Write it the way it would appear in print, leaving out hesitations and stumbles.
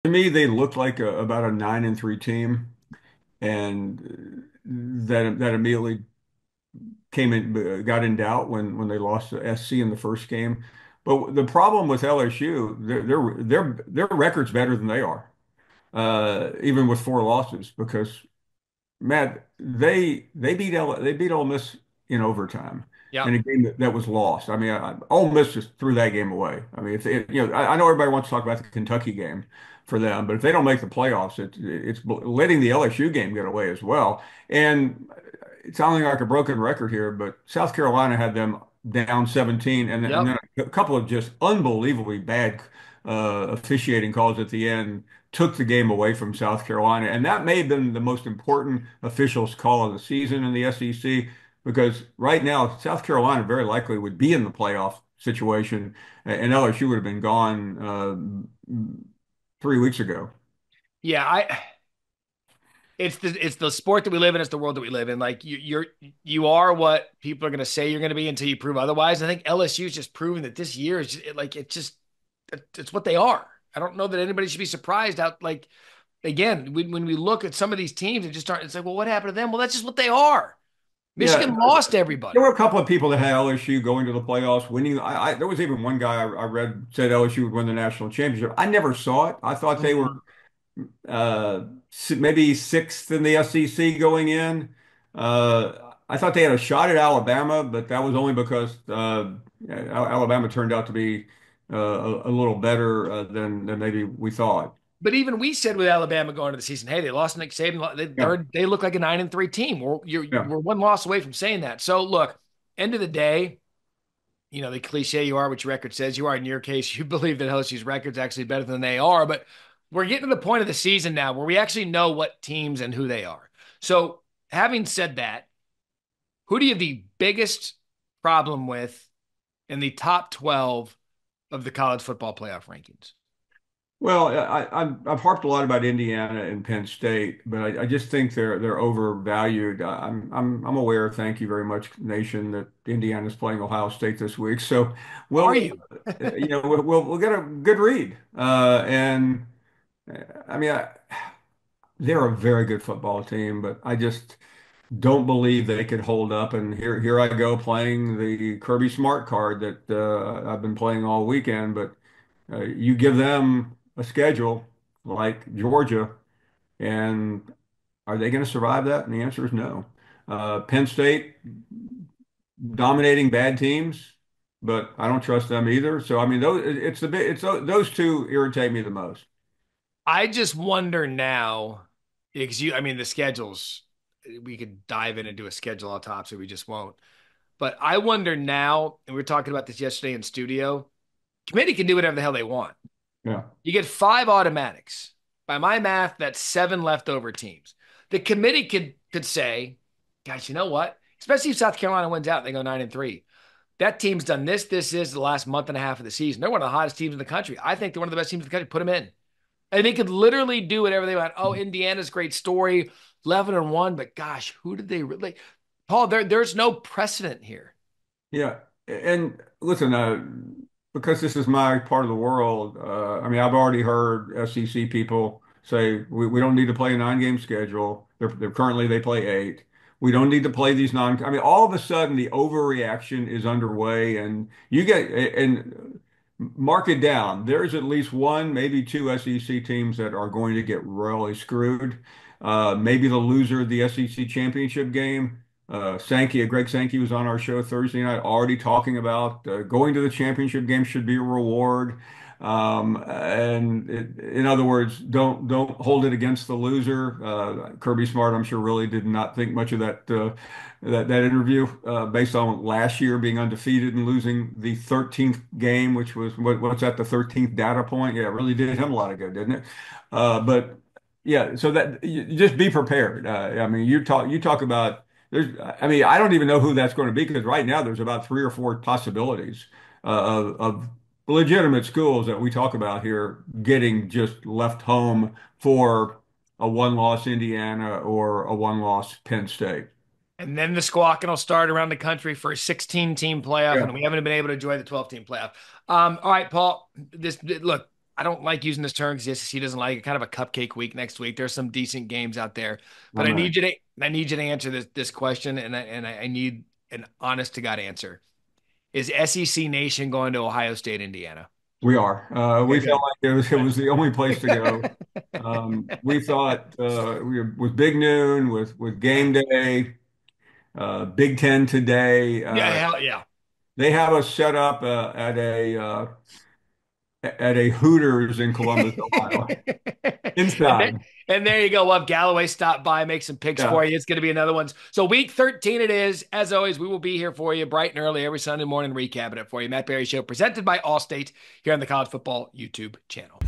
To me, they looked like about a 9-3 team, and that immediately came in, got in doubt when they lost to SC in the first game. But the problem with LSU, their record's better than they are, even with four losses, because Matt, they beat Ole Miss in overtime Yeah. in a game that was lost. I mean, Ole Miss just threw that game away. I mean, if it, I know everybody wants to talk about the Kentucky game for them, but if they don't make the playoffs, it's letting the LSU game get away as well. And it's sounding like a broken record here, but South Carolina had them down 17, and Yep. then a couple of just unbelievably bad officiating calls at the end took the game away from South Carolina. And that may have been the most important officials call of the season in the SEC because right now, South Carolina very likely would be in the playoff situation, and LSU would have been gone 3 weeks ago. Yeah, it's the sport that we live in, it's the world that we live in. Like you are what people are going to say you're going to be until you prove otherwise. I think LSU is just proving that this year is just, like it's what they are. I don't know that anybody should be surprised out like again, when we look at some of these teams and just start, it's like, well, what happened to them? Well, that's just what they are. Yeah, Michigan lost there everybody. were a couple of people that had LSU going to the playoffs, winning. There was even one guy I read said LSU would win the national championship. I never saw it. I thought they were Mhm. maybe sixth in the SEC going in. I thought they had a shot at Alabama, but that was only because Alabama turned out to be a little better than maybe we thought. But even we said with Alabama going into the season, hey, they lost Nick Saban. Yeah, They look like a 9-3 team. yeah. We're one loss away from saying that. So look, end of the day, the cliche, you are what your record says you are. In your case, you believe that LSU's record's actually better than they are. But we're getting to the point of the season now where we actually know what teams and who they are. So having said that, who do you have the biggest problem with in the top 12 of the college football playoff rankings? Well, I've harped a lot about Indiana and Penn State, but I just think they're overvalued. I'm aware, thank you very much, nation, that Indiana's playing Ohio State this week. So Are we'll you? we'll get a good read. And I mean, they're a very good football team, but I just don't believe they could hold up. And here I go playing the Kirby Smart card that I've been playing all weekend. But you give them a schedule like Georgia, and are they going to survive that? And the answer is no. Penn State dominating bad teams, but I don't trust them either. So I mean, those two irritate me the most. I just wonder now, because I mean, the schedules, we could dive in and do a schedule autopsy. We just won't. But I wonder now, and we were talking about this yesterday in studio, committee can do whatever the hell they want. Yeah, You get five automatics. By my math, that's seven leftover teams. The committee could say, guys, you know what? Especially if South Carolina wins out and they go 9-3. That team's done this is the last month and a half of the season. They're one of the hottest teams in the country. I think they're one of the best teams in the country. Put them in. And they could literally do whatever they want. Oh, Indiana's great story, 11-1, but gosh, who did they really? Paul, there's no precedent here. yeah. And listen, because this is my part of the world, I mean, I've already heard SEC people say we don't need to play a 9 game schedule. They're currently they play eight. We don't need to play these non. I mean, all of a sudden the overreaction is underway, and you get and mark it down. There's at least one, maybe two SEC teams that are going to get royally screwed. Maybe the loser of the SEC championship game. Greg Sankey was on our show Thursday night already talking about going to the championship game should be a reward. In other words, don't hold it against the loser. Kirby Smart, I'm sure, really did not think much of that interview based on last year being undefeated and losing the 13th game, which was what's that, the 13th data point? Yeah, it really did him a lot of good, didn't it? But yeah, so that you just be prepared. I mean, you talk about. I mean, I don't even know who that's going to be because right now there's about three or four possibilities of legitimate schools that we talk about here getting just left home for a one-loss Indiana or a one-loss Penn State. And then the squawking will start around the country for a 16-team playoff, Yeah. and we haven't been able to enjoy the 12-team playoff. All right, Paul. This look, I don't like using this term because the SEC doesn't like it. Kind of a cupcake week next week. There's some decent games out there, but I'm in. I need you to answer this question, and I need an honest to God answer. Is SEC Nation going to Ohio State, Indiana? We are. Okay, We felt good. like it was the only place to go. We thought with Big Noon, with Game Day, Big Ten today, Yeah, hell yeah. they have us set up at a Hooters in Columbus, Ohio, And there, inside. and there you go. We'll have Galloway stop by, make some picks Yeah. for you. It's going to be another one. So week 13 it is. As always, we will be here for you bright and early every Sunday morning, recapping it for you. Matt Barrie Show, presented by Allstate here on the College Football YouTube channel.